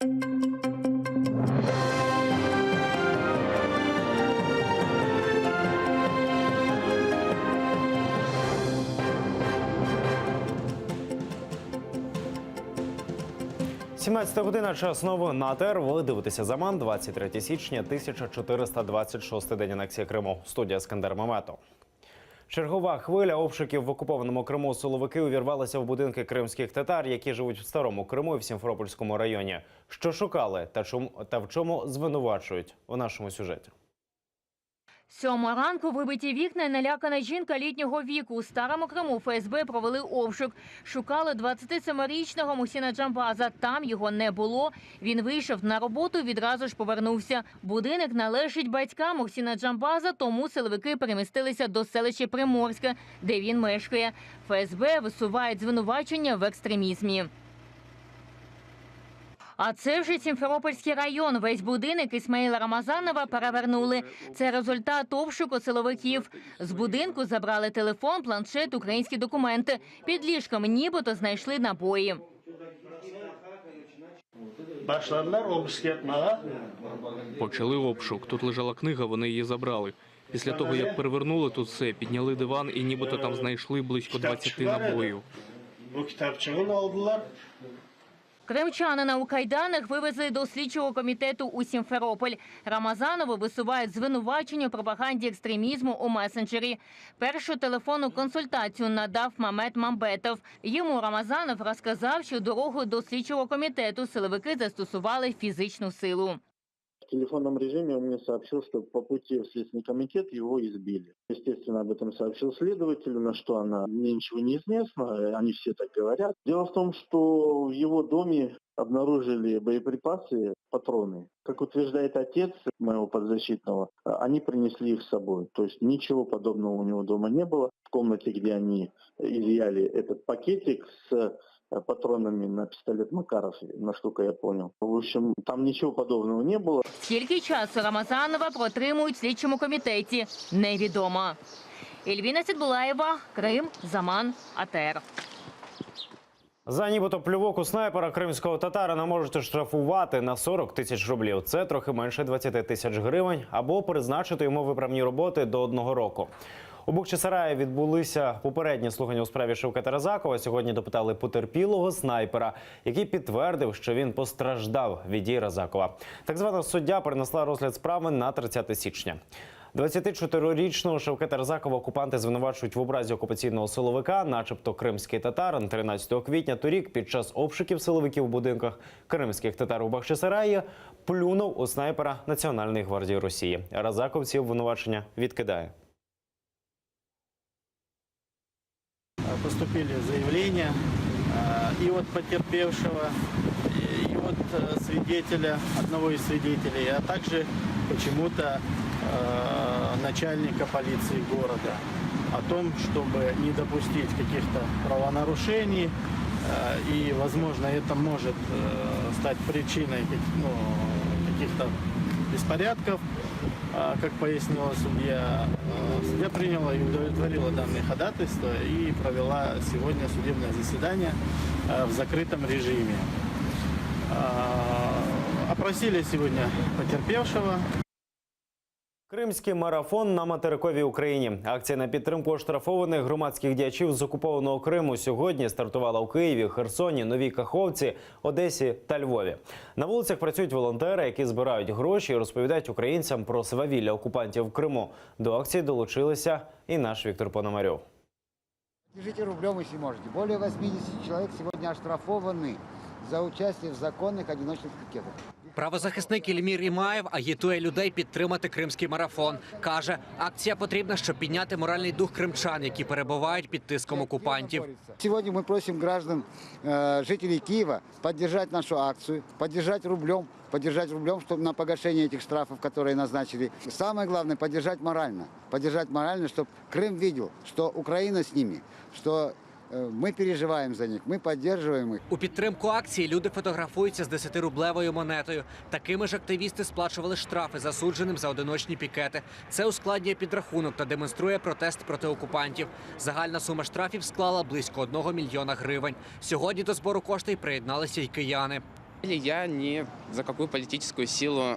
Сімнадцята година, час новин на АТР. Ви дивитеся «Заман», 23 січня, 1426 день анексії Криму. Студія Скандер Мамето. Чергова хвиля обшуків в окупованому Криму. Силовики увірвалися в будинки кримських татар, які живуть в Старому Криму і в Сімферопольському районі. Що шукали та в чому звинувачують у нашому сюжеті. 7 ранку вибиті вікна і налякана жінка літнього віку. У Старому Криму ФСБ провели обшук. Шукали 27-річного Мусіна Джамбаза. Там його не було. Він вийшов на роботу і відразу ж повернувся. Будинок належить батькам Мусіна Джамбаза, тому силовики перемістилися до селища Приморське, де він мешкає. ФСБ висувають звинувачення в екстремізмі. А це вже Сімферопольський район. Весь будинок Ісмаїла Рамазанова перевернули. Це результат обшуку силовиків. З будинку забрали телефон, планшет, українські документи. Під ліжком нібито знайшли набої. Почали обшук. Тут лежала книга, вони її забрали. Після того, як перевернули тут все, підняли диван і нібито там знайшли близько 20 набоїв. Кримчанина у кайданах вивезли до слідчого комітету у Сімферополь. Рамазанову висувають звинувачення у пропаганді екстремізму у месенджері. Першу телефонну консультацію надав Мамед Мамбетов. Йому Рамазанов розказав, що дорогу до слідчого комітету силовики застосували фізичну силу. В телефонном режиме он мне сообщил, что по пути в Следственный комитет его избили. Естественно, об этом сообщил следователю, на что мне ничего не известно, они все так говорят. Дело в том, что в его доме обнаружили боеприпасы, патроны. Как утверждает отец моего подзащитного, они принесли их с собой. То есть ничего подобного у него дома не было. В комнате, где они изъяли этот пакетик с патронами на пістолет Макаров, наскільки я понял. В общем, там нічого подобного не було. Скільки часу Рамазанова протримують в слідчому комітеті, невідомо. Ельвіна Сідбулаєва, Крим, Заман, АТР. За нібито плювок у снайпера кримського татарина можуть штрафувати на 40 тисяч рублів. Це трохи менше 20 тисяч гривень. Або призначити йому виправні роботи до 1 року. У Бахчисараї відбулися попередні слухання у справі Шевкета Разакова. Сьогодні допитали потерпілого снайпера, який підтвердив, що він постраждав від дій Разакова. Так звана суддя перенесла розгляд справи на 30 січня. 24-річного Шевкета Разакова окупанти звинувачують в образі окупаційного силовика, начебто кримський татарин 13 квітня торік під час обшуків силовиків у будинках кримських татар у Бахчисараї плюнув у снайпера Національної гвардії Росії. Разаков ці обвинувачення відкидає. Поступили заявления и от потерпевшего, и от свидетеля, одного из свидетелей, а также почему-то начальника полиции города о том, чтобы не допустить каких-то правонарушений, и, возможно, это может стать причиной каких-то беспорядков. Как пояснила судья, судья приняла и удовлетворила данные ходатайства и провела сегодня судебное заседание в закрытом режиме. Опросили сегодня потерпевшего. Кримський марафон на материковій Україні. Акція на підтримку оштрафованих громадських діячів з окупованого Криму сьогодні стартувала у Києві, Херсоні, Новій Каховці, Одесі та Львові. На вулицях працюють волонтери, які збирають гроші і розповідають українцям про свавілля окупантів в Криму. До акції долучилися і наш Віктор Пономарьов. Держите рублем, если можете. Более 80 человек сегодня оштрафованы за участие в законных одиночных пикетах. Правозахисник Ільмір Імаєв агітує людей підтримати кримський марафон. Каже, акція потрібна, щоб підняти моральний дух кримчан, які перебувають під тиском окупантів. Сегодня мы просим граждан, жителей Киева, поддержать нашу акцию, поддержать рублем, чтобы на погашение этих штрафов, которые назначили. Самое главное, поддержать морально, чтобы Крым видел, что Украина с ними, что ми переживаємо за них, ми підтримуємо їх. У підтримку акції люди фотографуються з 10-рублевою монетою. Такими ж активісти сплачували штрафи засудженим за одиночні пікети. Це ускладнює підрахунок та демонструє протест проти окупантів. Загальна сума штрафів склала близько 1 мільйона гривень. Сьогодні до збору коштів приєдналися й кияни. Я ни за какую политическую силу,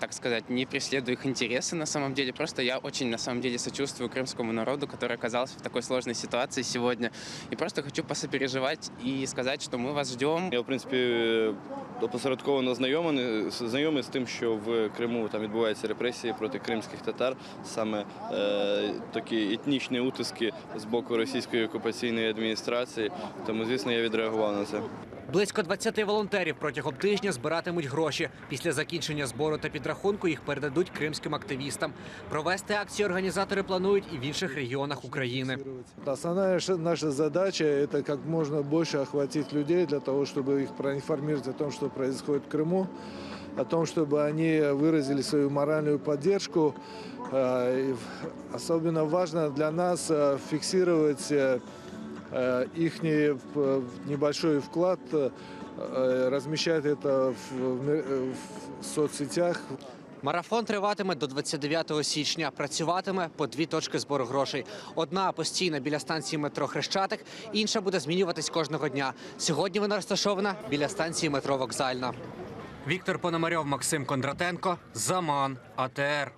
так сказать, не преследую их интересы на самом деле. Просто я очень на самом деле сочувствую крымскому народу, который оказался в такой сложной ситуации сегодня. И просто хочу посопереживать и сказать, что мы вас ждем. Я, в принципі, опосередковано знайомий з тим, що в Криму там відбуваються репресії проти кримських татар, саме такі етнічні утиски з боку російської окупаційної адміністрації. Тому, звісно, я відреагував на це. Близько 20 волонтерів протягом тижня збиратимуть гроші. Після закінчення збору та підрахунку їх передадуть кримським активістам. Провести акцію організатори планують і в інших регіонах України. Основная наша задача – это как можно больше охватить людей для того, чтобы их проинформировать о том, что происходит в Крыму, о том, чтобы они выразили свою моральную поддержку. Особенно важно для нас фиксировать их небольшой вклад, размещать это в соцсетях. Марафон триватиме до 29 січня. Працюватиме по 2 точки збору грошей. Одна постійна біля станції метро Хрещатик, інша буде змінюватись кожного дня. Сьогодні вона розташована біля станції метро Вокзальна. Віктор Пономарьов, Максим Кондратенко, Заман, АТР.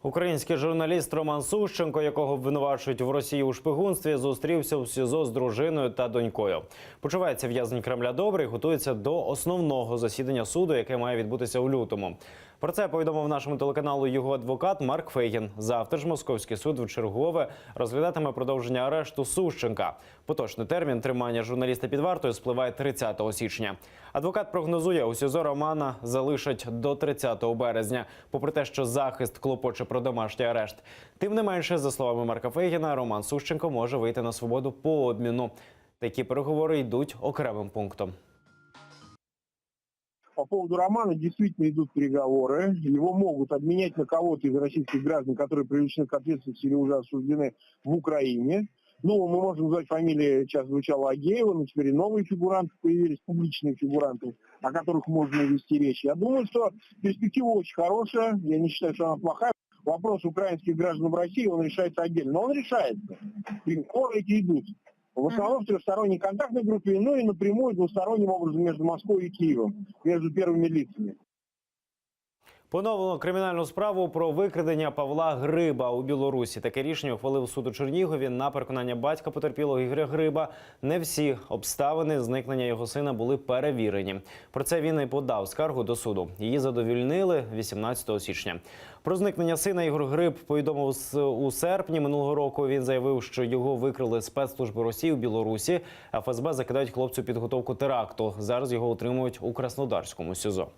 Український журналіст Роман Сущенко, якого обвинувачують в Росії у шпигунстві, зустрівся у СІЗО з дружиною та донькою. Почувається в'язень Кремля добре і готується до основного засідання суду, яке має відбутися у лютому. Про це повідомив нашому телеканалу його адвокат Марк Фейгін. Завтра ж московський суд вчергове розглядатиме продовження арешту Сущенка. Поточний термін тримання журналіста під вартою спливає 30 січня. Адвокат прогнозує, у СІЗО Романа залишать до 30 березня, попри те, що захист клопоче про домашній арешт. Тим не менше, за словами Марка Фейгіна, Роман Сущенко може вийти на свободу по обміну. Такі переговори йдуть окремим пунктом. По поводу Романа действительно идут переговоры. Его могут обменять на кого-то из российских граждан, которые привлечены к ответственности или уже осуждены в Украине. Ну, мы можем назвать фамилии, сейчас звучало Агеева, но теперь и новые фигуранты появились, публичные фигуранты, о которых можно вести речь. Я думаю, что перспектива очень хорошая, я не считаю, что она плохая. Вопрос украинских граждан в России, он решается отдельно, но он решается. Переговоры эти идут. В основном в трехсторонней контактной группе, ну и напрямую двусторонним образом между Москвой и Киевом, между первыми лицами. Поновлено кримінальну справу про викрадення Павла Гриба у Білорусі. Таке рішення ухвалив суд у Чернігові. На переконання батька потерпілого Ігоря Гриба, не всі обставини зникнення його сина були перевірені. Про це він і подав скаргу до суду. Її задовільнили 18 січня. Про зникнення сина Ігор Гриб повідомив у серпні минулого року. Він заявив, що його викрили спецслужби Росії у Білорусі. ФСБ закидають хлопцю підготовку теракту. Зараз його утримують у Краснодарському СІЗО.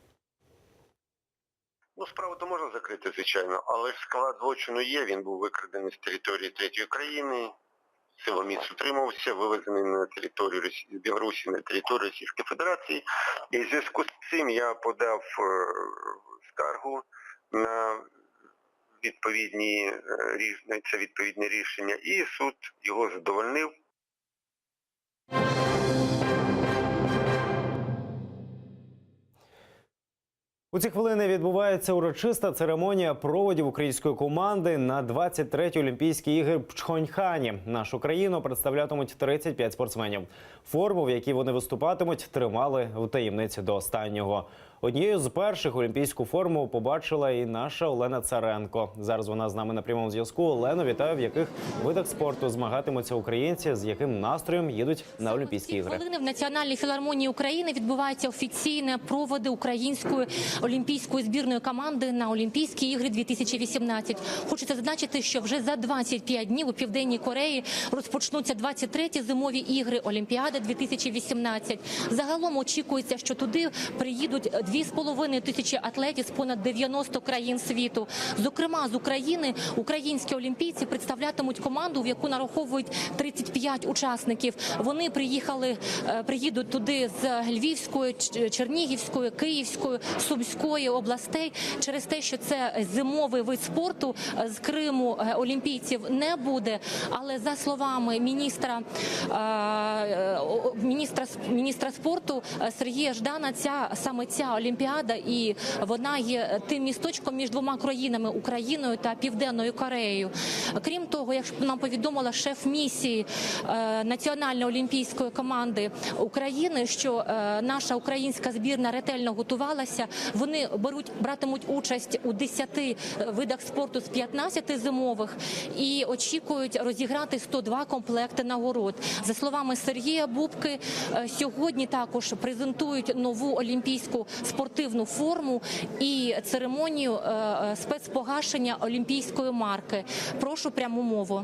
Ну, справу то можна закрити, звичайно, але ж склад злочину є, він був викрадений з території третьої країни, силоміць утримувався, вивезений на територію Білорусі, на територію Російської Федерації. І в зв'язку з цим я подав скаргу на відповідне рішення, і суд його задовольнив. У ці хвилини відбувається урочиста церемонія проводів української команди на 23-ті Олімпійські ігри в Пхьоньхані. Нашу країну представлятимуть 35 спортсменів. Форму, в якій вони виступатимуть, тримали в таємниці до останнього. Однією з перших олімпійську форму побачила і наша Олена Царенко. Зараз вона з нами на прямому зв'язку. Олено, вітаю. В яких видах спорту змагатимуться українці, з яким настроєм їдуть на Олімпійські ігри? Хвилини в Національній філармонії України відбувається офіційне проводи української олімпійської збірної команди на Олімпійські ігри 2018. Хочеться зазначити, що вже за 25 днів у Південній Кореї розпочнуться 23-ті зимові ігри Олімпіади 2018. Загалом очікується, що туди приїдуть 2,5 тисячі атлетів з понад 90 країн світу. Зокрема, з України українські олімпійці представлятимуть команду, в яку нараховують 35 учасників. Вони приїдуть туди з Львівської, Чернігівської, Київської, Сумської областей. Через те, що це зимовий вид спорту, з Криму олімпійців не буде. Але за словами міністра спорту Сергія Ждана, саме ця олімпіада, і вона є тим місточком між двома країнами – Україною та Південною Кореєю. Крім того, як нам повідомила шеф місії Національної олімпійської команди України, що наша українська збірна ретельно готувалася. Вони братимуть участь у 10 видах спорту з 15 зимових і очікують розіграти 102 комплекти нагород. За словами Сергія Бубки, сьогодні також презентують нову олімпійську спортивну форму і церемонію спецпогашення олімпійської марки. Прошу пряму мову.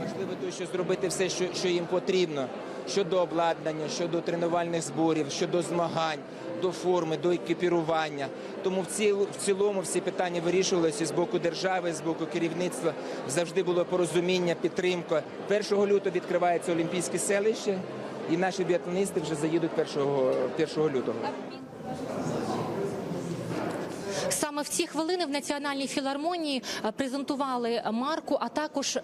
Важливо те, що зробити все, що їм потрібно, щодо обладнання, щодо тренувальних зборів, щодо змагань, до форми, до екіпірування. Тому в цілому всі питання вирішувалися з боку держави, з боку керівництва. Завжди було порозуміння, підтримка. 1 лютого відкривається Олімпійське селище, і наші біатлоністи вже заїдуть 1 лютого. Саме в ці хвилини в Національній філармонії презентували марку, а також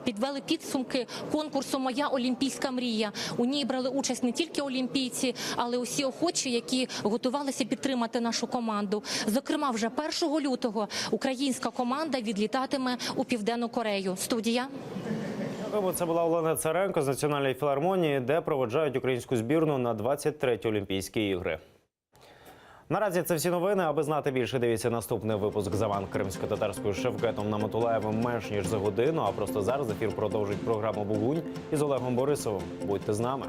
підвели підсумки конкурсу «Моя олімпійська мрія». У ній брали участь не тільки олімпійці, але й усі охочі, які готувалися підтримати нашу команду. Зокрема, вже 1 лютого українська команда відлітатиме у Південну Корею. Студія. Це була Олена Царенко з Національної філармонії, де проводжають українську збірну на 23-ті Олімпійські ігри. Наразі це всі новини. Аби знати більше, дивіться наступний випуск «Заван кримсько-татарською» з Шевкетом Наматулаєвим менш ніж за годину. А просто зараз ефір продовжить програму «Бугунь» із Олегом Борисовим. Будьте з нами.